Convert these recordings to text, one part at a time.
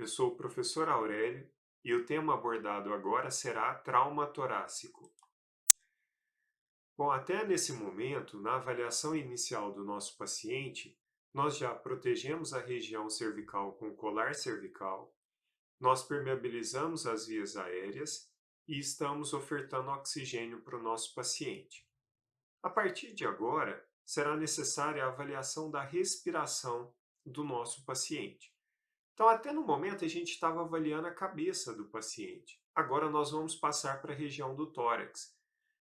sou o professor Aurélio e o tema abordado agora será trauma torácico. Bom, até nesse momento, na avaliação inicial do nosso paciente, nós já protegemos a região cervical com colar cervical, nós permeabilizamos as vias aéreas e estamos ofertando oxigênio para o nosso paciente. A partir de agora, será necessária a avaliação da respiração do nosso paciente. Então, até no momento, a gente estava avaliando a cabeça do paciente. Agora nós vamos passar para a região do tórax.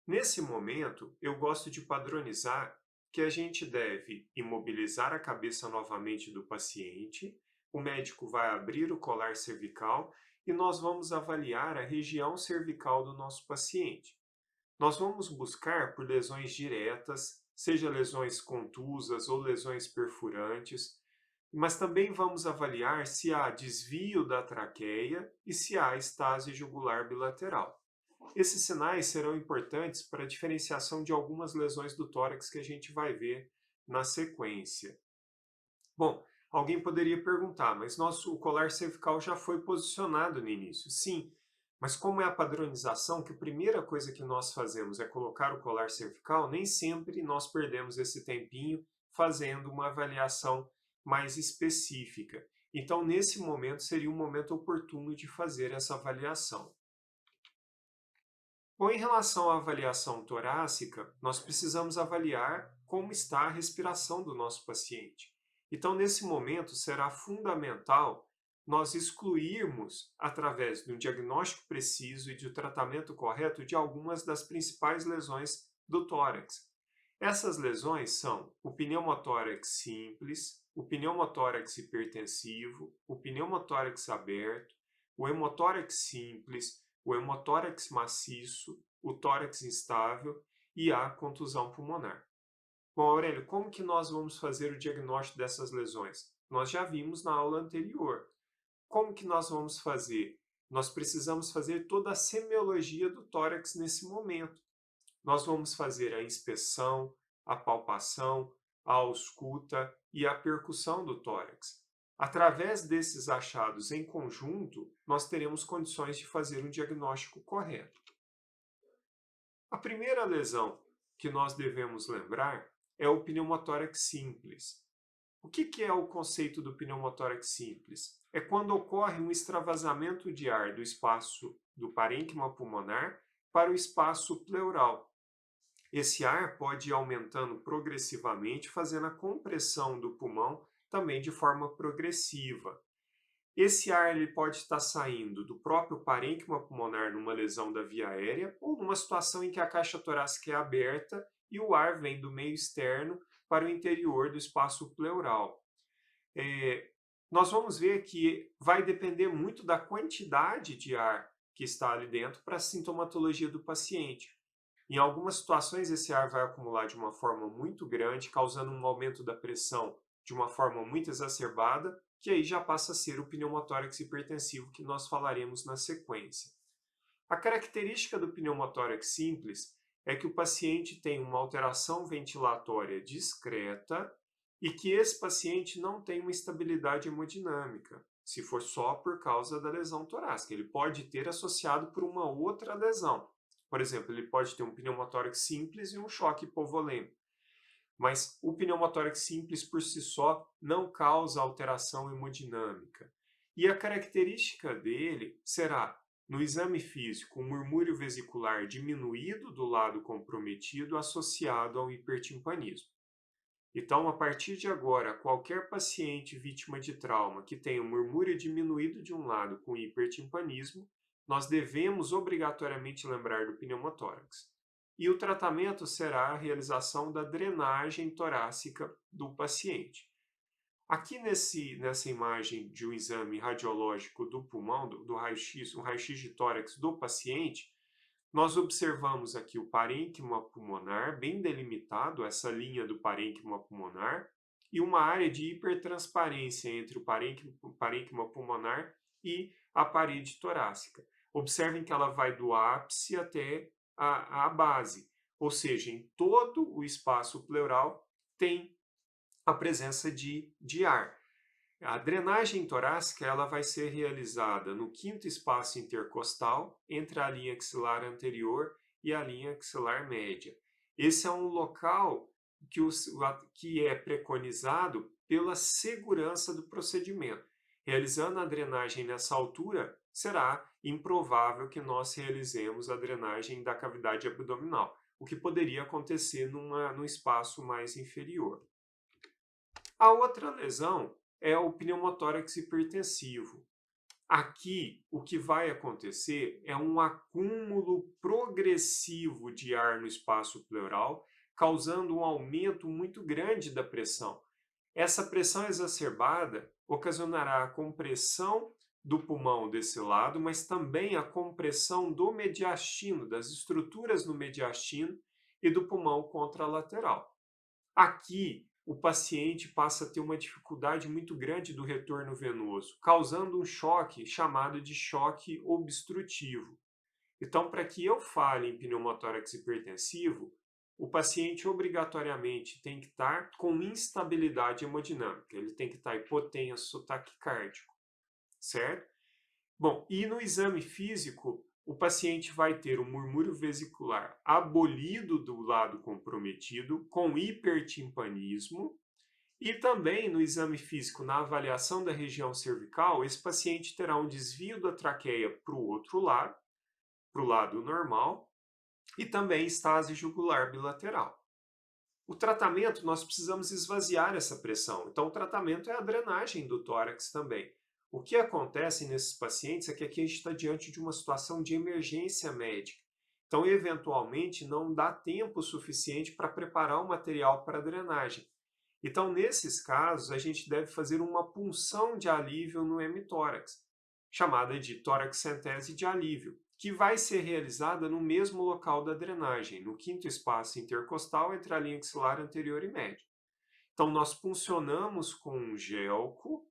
Nesse momento, eu gosto de padronizar que a gente deve imobilizar a cabeça novamente do paciente, o médico vai abrir o colar cervical e nós vamos avaliar a região cervical do nosso paciente. Nós vamos buscar por lesões diretas, seja lesões contusas ou lesões perfurantes, mas também vamos avaliar se há desvio da traqueia e se há estase jugular bilateral. Esses sinais serão importantes para a diferenciação de algumas lesões do tórax que a gente vai ver na sequência. Bom, alguém poderia perguntar, mas o colar cervical já foi posicionado no início. Sim, mas como é a padronização, que a primeira coisa que nós fazemos é colocar o colar cervical, nem sempre nós perdemos esse tempinho fazendo uma avaliação mais específica. Então, nesse momento, seria um momento oportuno de fazer essa avaliação. Bom, em relação à avaliação torácica, nós precisamos avaliar como está a respiração do nosso paciente. Então, nesse momento, será fundamental nós excluirmos, através de um diagnóstico preciso e de um tratamento correto, de algumas das principais lesões do tórax. Essas lesões são o pneumotórax simples, o pneumotórax hipertensivo, o pneumotórax aberto, o hemotórax simples, o hemotórax maciço, o tórax instável e a contusão pulmonar. Bom, Aurélio, como que nós vamos fazer o diagnóstico dessas lesões? Nós já vimos na aula anterior. Como que nós vamos fazer? Nós precisamos fazer toda a semiologia do tórax nesse momento. Nós vamos fazer a inspeção, a palpação, a ausculta e a percussão do tórax. Através desses achados em conjunto, nós teremos condições de fazer um diagnóstico correto. A primeira lesão que nós devemos lembrar é o pneumotórax simples. O que é o conceito do pneumotórax simples? É quando ocorre um extravasamento de ar do espaço do parênquima pulmonar para o espaço pleural. Esse ar pode ir aumentando progressivamente, fazendo a compressão do pulmão também de forma progressiva. Esse ar ele pode estar saindo do próprio parênquima pulmonar numa lesão da via aérea ou numa situação em que a caixa torácica é aberta e o ar vem do meio externo para o interior do espaço pleural. Nós vamos ver que vai depender muito da quantidade de ar que está ali dentro para a sintomatologia do paciente. Em algumas situações, esse ar vai acumular de uma forma muito grande, causando um aumento da pressão de uma forma muito exacerbada, que aí já passa a ser o pneumotórax hipertensivo que nós falaremos na sequência. A característica do pneumotórax simples é que o paciente tem uma alteração ventilatória discreta e que esse paciente não tem uma estabilidade hemodinâmica, se for só por causa da lesão torácica. Ele pode ter associado por uma outra lesão. Por exemplo, ele pode ter um pneumotórax simples e um choque hipovolêmico. Mas o pneumotórax simples por si só não causa alteração hemodinâmica. E a característica dele será, no exame físico, um murmúrio vesicular diminuído do lado comprometido associado ao hipertimpanismo. Então, a partir de agora, qualquer paciente vítima de trauma que tenha um murmúrio diminuído de um lado com hipertimpanismo, nós devemos obrigatoriamente lembrar do pneumotórax. E o tratamento será a realização da drenagem torácica do paciente. Aqui nessa imagem de um exame radiológico do pulmão, do raio-x, um raio-x de tórax do paciente, nós observamos aqui o parênquima pulmonar, bem delimitado, essa linha do parênquima pulmonar, e uma área de hipertransparência entre o parênquima pulmonar e a parede torácica. Observem que ela vai do ápice até a base, ou seja, em todo o espaço pleural tem a presença de ar. A drenagem torácica ela vai ser realizada no quinto espaço intercostal, entre a linha axilar anterior e a linha axilar média. Esse é um local que é preconizado pela segurança do procedimento. Realizando a drenagem nessa altura, será improvável que nós realizemos a drenagem da cavidade abdominal, o que poderia acontecer num espaço mais inferior. A outra lesão é o pneumotórax hipertensivo. Aqui, o que vai acontecer é um acúmulo progressivo de ar no espaço pleural, causando um aumento muito grande da pressão. Essa pressão exacerbada ocasionará a compressão do pulmão desse lado, mas também a compressão do mediastino, das estruturas no mediastino e do pulmão contralateral. Aqui, o paciente passa a ter uma dificuldade muito grande do retorno venoso, causando um choque chamado de choque obstrutivo. Então, para que eu fale em pneumotórax hipertensivo, o paciente obrigatoriamente tem que estar com instabilidade hemodinâmica, ele tem que estar hipotenso, taquicárdico, certo? Bom, e no exame físico, o paciente vai ter o murmúrio vesicular abolido do lado comprometido, com hipertimpanismo, e também no exame físico, na avaliação da região cervical, esse paciente terá um desvio da traqueia para o outro lado, para o lado normal, e também estase jugular bilateral. O tratamento, nós precisamos esvaziar essa pressão. Então, o tratamento é a drenagem do tórax também. O que acontece nesses pacientes é que aqui a gente está diante de uma situação de emergência médica. Então, eventualmente, não dá tempo suficiente para preparar o material para a drenagem. Então, nesses casos, a gente deve fazer uma punção de alívio no hemitórax, chamada de toraxentese de alívio, que vai ser realizada no mesmo local da drenagem, no quinto espaço intercostal entre a linha axilar anterior e média. Então, nós puncionamos com um gelco,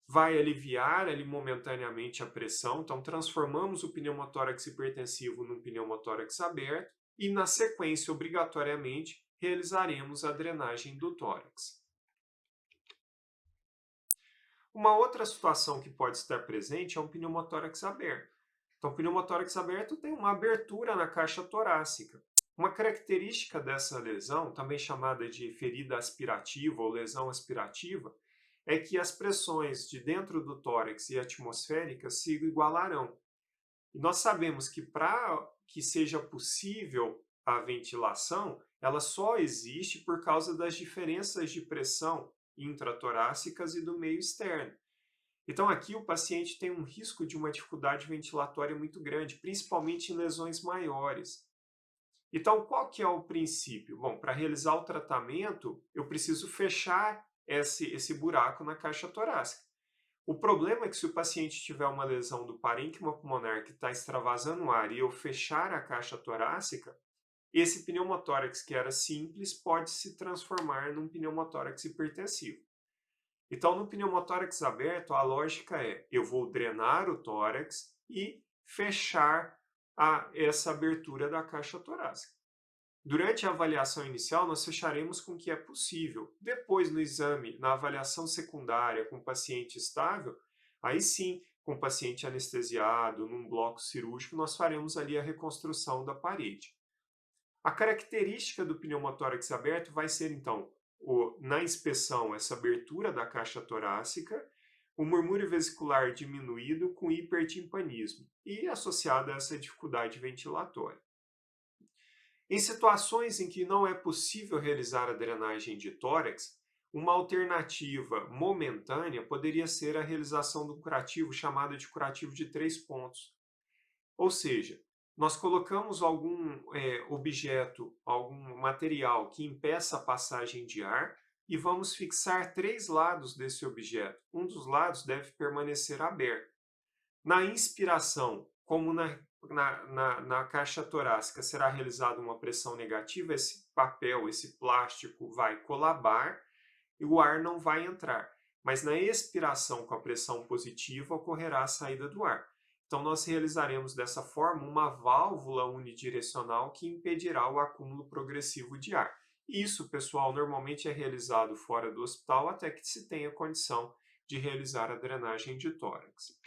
vai aliviar ali momentaneamente a pressão, então transformamos o pneumotórax hipertensivo num pneumotórax aberto e, na sequência, obrigatoriamente, realizaremos a drenagem do tórax. Uma outra situação que pode estar presente é um pneumotórax aberto. Então, o pneumotórax aberto tem uma abertura na caixa torácica. Uma característica dessa lesão, também chamada de ferida aspirativa ou lesão aspirativa, é que as pressões de dentro do tórax e atmosféricas se igualarão. E nós sabemos que para que seja possível a ventilação, ela só existe por causa das diferenças de pressão intratorácicas e do meio externo. Então aqui o paciente tem um risco de uma dificuldade ventilatória muito grande, principalmente em lesões maiores. Então qual que é o princípio? Bom, para realizar o tratamento, eu preciso fechar esse buraco na caixa torácica. O problema é que se o paciente tiver uma lesão do parênquima pulmonar que está extravasando o ar e eu fechar a caixa torácica, esse pneumotórax que era simples pode se transformar num pneumotórax hipertensivo. Então, no pneumotórax aberto, a lógica é: eu vou drenar o tórax e fechar essa abertura da caixa torácica. Durante a avaliação inicial, nós fecharemos com o que é possível. Depois, no exame, na avaliação secundária com o paciente estável, aí sim, com o paciente anestesiado, num bloco cirúrgico, nós faremos ali a reconstrução da parede. A característica do pneumotórax aberto vai ser, então, na inspeção, essa abertura da caixa torácica, o murmúrio vesicular diminuído com hipertimpanismo e associado a essa dificuldade ventilatória. Em situações em que não é possível realizar a drenagem de tórax, uma alternativa momentânea poderia ser a realização do curativo chamado de curativo de 3 pontos. Ou seja, nós colocamos algum objeto, algum material que impeça a passagem de ar e vamos fixar 3 lados desse objeto. Um dos lados deve permanecer aberto. Na inspiração, como na caixa torácica será realizada uma pressão negativa, esse papel, esse plástico vai colabar e o ar não vai entrar. Mas na expiração com a pressão positiva ocorrerá a saída do ar. Então nós realizaremos dessa forma uma válvula unidirecional que impedirá o acúmulo progressivo de ar. Isso, pessoal, normalmente é realizado fora do hospital até que se tenha condição de realizar a drenagem de tórax.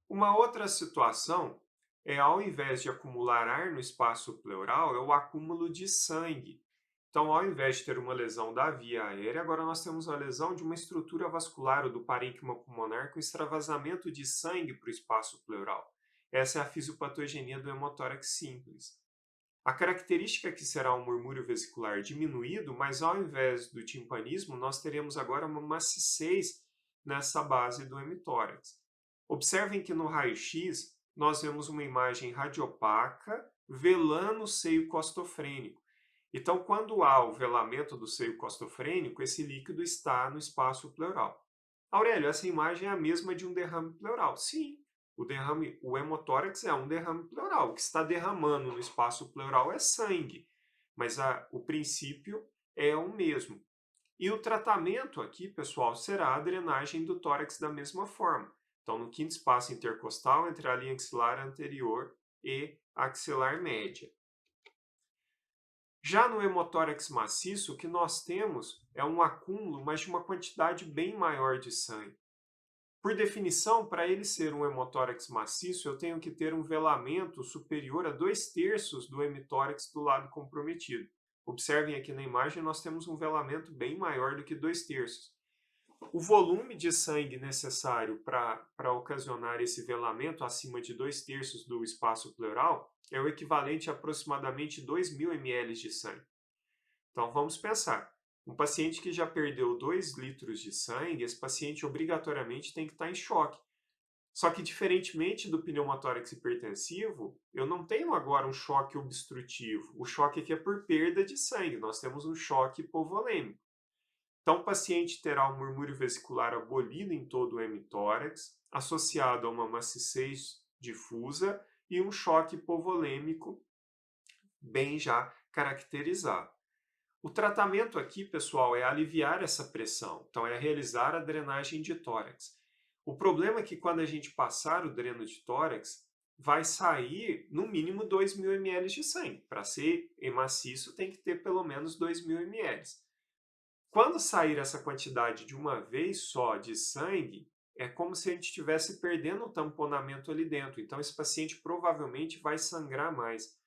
Uma outra situação é, ao invés de acumular ar no espaço pleural, é o acúmulo de sangue. Então, ao invés de ter uma lesão da via aérea, agora nós temos uma lesão de uma estrutura vascular ou do parênquima pulmonar com extravasamento de sangue para o espaço pleural. Essa é a fisiopatogenia do hemotórax simples. A característica aqui será um murmúrio vesicular diminuído, mas ao invés do timpanismo, nós teremos agora uma maciez nessa base do hemitórax. Observem que no raio-x nós vemos uma imagem radiopaca velando o seio costofrênico. Então, quando há o velamento do seio costofrênico, esse líquido está no espaço pleural. Aurélio, essa imagem é a mesma de um derrame pleural. Sim, o hemotórax é um derrame pleural. O que está derramando no espaço pleural é sangue, mas o princípio é o mesmo. E o tratamento aqui, pessoal, será a drenagem do tórax da mesma forma. Então, no quinto espaço intercostal, entre a linha axilar anterior e a axilar média. Já no hemotórax maciço, o que nós temos é um acúmulo, mas de uma quantidade bem maior de sangue. Por definição, para ele ser um hemotórax maciço, eu tenho que ter um velamento superior a 2/3 do hemitórax do lado comprometido. Observem aqui na imagem, nós temos um velamento bem maior do que 2/3. O volume de sangue necessário para ocasionar esse velamento acima de 2/3 do espaço pleural é o equivalente a aproximadamente 2.000 ml de sangue. Então vamos pensar, um paciente que já perdeu 2 litros de sangue, esse paciente obrigatoriamente tem que estar em choque. Só que diferentemente do pneumotórax hipertensivo, eu não tenho agora um choque obstrutivo. O choque aqui é por perda de sangue, nós temos um choque hipovolêmico. Então, o paciente terá um murmúrio vesicular abolido em todo o hemitórax, associado a uma maciez difusa e um choque hipovolêmico bem já caracterizado. O tratamento aqui, pessoal, é aliviar essa pressão, então é realizar a drenagem de tórax. O problema é que quando a gente passar o dreno de tórax, vai sair no mínimo 2.000 ml de sangue. Para ser maciço tem que ter pelo menos 2.000 ml. Quando sair essa quantidade de uma vez só de sangue, é como se a gente estivesse perdendo o tamponamento ali dentro. Então, esse paciente provavelmente vai sangrar mais.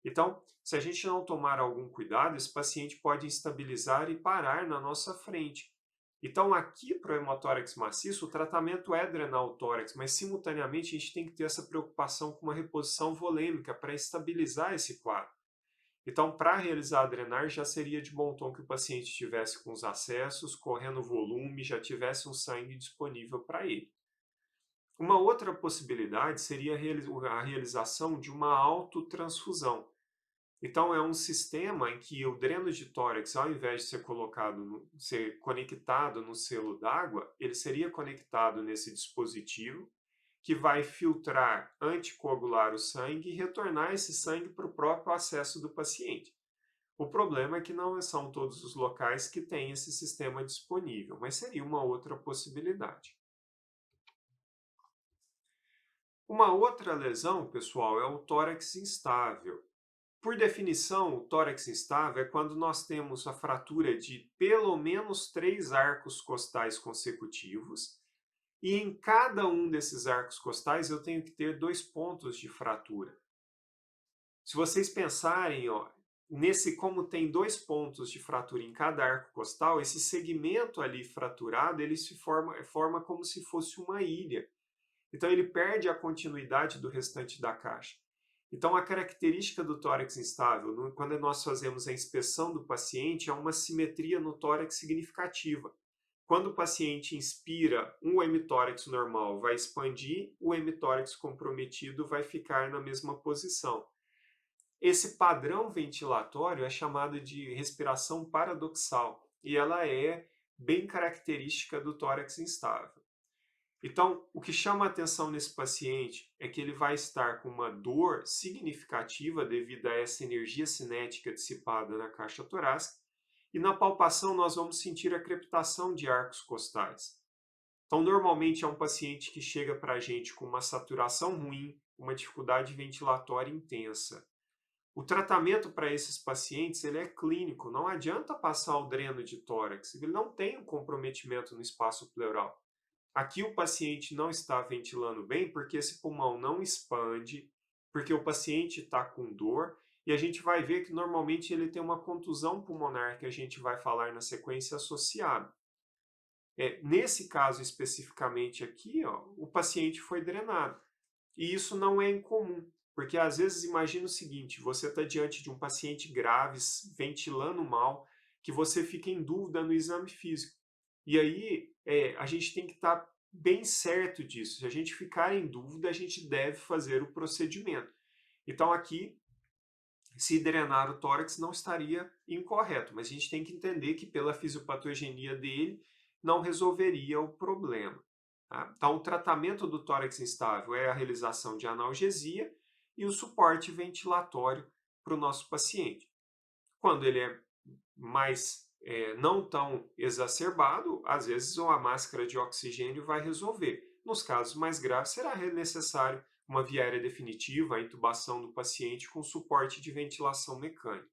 Então, se a gente não tomar algum cuidado, esse paciente pode instabilizar e parar na nossa frente. Então, aqui para o hemotórax maciço, o tratamento é drenar o tórax, mas simultaneamente a gente tem que ter essa preocupação com uma reposição volêmica para estabilizar esse quadro. Então, para realizar a drenagem, já seria de bom tom que o paciente estivesse com os acessos, correndo volume, já tivesse um sangue disponível para ele. Uma outra possibilidade seria a realização de uma autotransfusão. Então, é um sistema em que o dreno de tórax, ao invés de ser conectado no selo d'água, ele seria conectado nesse dispositivo que vai filtrar, anticoagular o sangue e retornar esse sangue para o próprio acesso do paciente. O problema é que não são todos os locais que têm esse sistema disponível, mas seria uma outra possibilidade. Uma outra lesão, pessoal, é o tórax instável. Por definição, o tórax instável é quando nós temos a fratura de pelo menos 3 arcos costais consecutivos, e em cada um desses arcos costais eu tenho que ter 2 pontos de fratura. Se vocês pensarem, como tem 2 pontos de fratura em cada arco costal, esse segmento ali fraturado, ele se forma como se fosse uma ilha. Então ele perde a continuidade do restante da caixa. Então a característica do tórax instável, quando nós fazemos a inspeção do paciente, é uma simetria no tórax significativa. Quando o paciente inspira, um hemitórax normal vai expandir, o hemitórax comprometido vai ficar na mesma posição. Esse padrão ventilatório é chamado de respiração paradoxal e ela é bem característica do tórax instável. Então, o que chama a atenção nesse paciente é que ele vai estar com uma dor significativa devido a essa energia cinética dissipada na caixa torácica, e na palpação nós vamos sentir a crepitação de arcos costais. Então, normalmente é um paciente que chega para a gente com uma saturação ruim, uma dificuldade ventilatória intensa. O tratamento para esses pacientes ele é clínico, não adianta passar o dreno de tórax, ele não tem um comprometimento no espaço pleural. Aqui o paciente não está ventilando bem porque esse pulmão não expande, porque o paciente está com dor, e a gente vai ver que normalmente ele tem uma contusão pulmonar que a gente vai falar na sequência associada. Nesse caso especificamente aqui, ó, o paciente foi drenado. E isso não é incomum, porque às vezes imagina o seguinte, você está diante de um paciente grave, ventilando mal, que você fica em dúvida no exame físico. E aí a gente tem que estar bem certo disso. Se a gente ficar em dúvida, a gente deve fazer o procedimento. Então aqui, se drenar o tórax não estaria incorreto, mas a gente tem que entender que pela fisiopatogenia dele não resolveria o problema. Tá? Então, o tratamento do tórax instável é a realização de analgesia e o suporte ventilatório para o nosso paciente. Quando ele é mais não tão exacerbado, às vezes a máscara de oxigênio vai resolver. Nos casos mais graves, será necessário uma via aérea definitiva, a intubação do paciente com suporte de ventilação mecânica.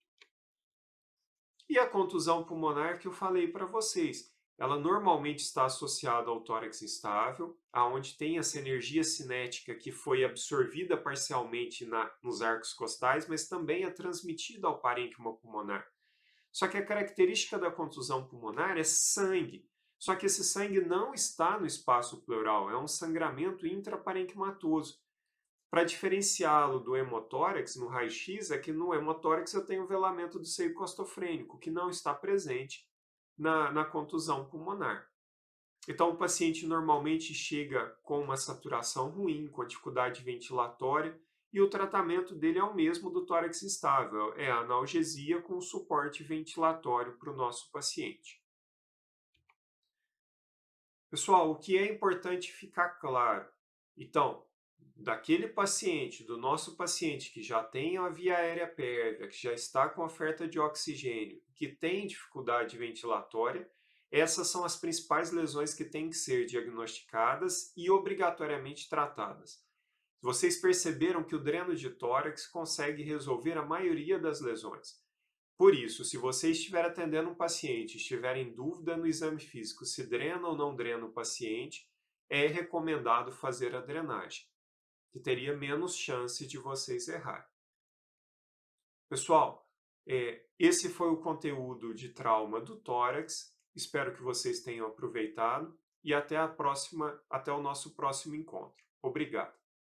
E a contusão pulmonar que eu falei para vocês, ela normalmente está associada ao tórax instável, aonde tem essa energia cinética que foi absorvida parcialmente nos arcos costais, mas também é transmitida ao parênquima pulmonar. Só que a característica da contusão pulmonar é sangue. Só que esse sangue não está no espaço pleural, é um sangramento intraparenquimatoso. Para diferenciá-lo do hemotórax no raio-x, é que no hemotórax eu tenho o velamento do seio costofrênico, que não está presente na contusão pulmonar. Então, o paciente normalmente chega com uma saturação ruim, com dificuldade ventilatória, e o tratamento dele é o mesmo do tórax instável, é a analgesia com suporte ventilatório para o nosso paciente. Pessoal, o que é importante ficar claro? Então, daquele paciente, do nosso paciente que já tem a via aérea pérvia, que já está com oferta de oxigênio, que tem dificuldade ventilatória, essas são as principais lesões que têm que ser diagnosticadas e obrigatoriamente tratadas. Vocês perceberam que o dreno de tórax consegue resolver a maioria das lesões. Por isso, se você estiver atendendo um paciente e estiver em dúvida no exame físico se drena ou não drena o paciente, é recomendado fazer a drenagem, que teria menos chance de vocês errarem. Pessoal, esse foi o conteúdo de trauma do tórax. Espero que vocês tenham aproveitado e até o nosso próximo encontro. Obrigado.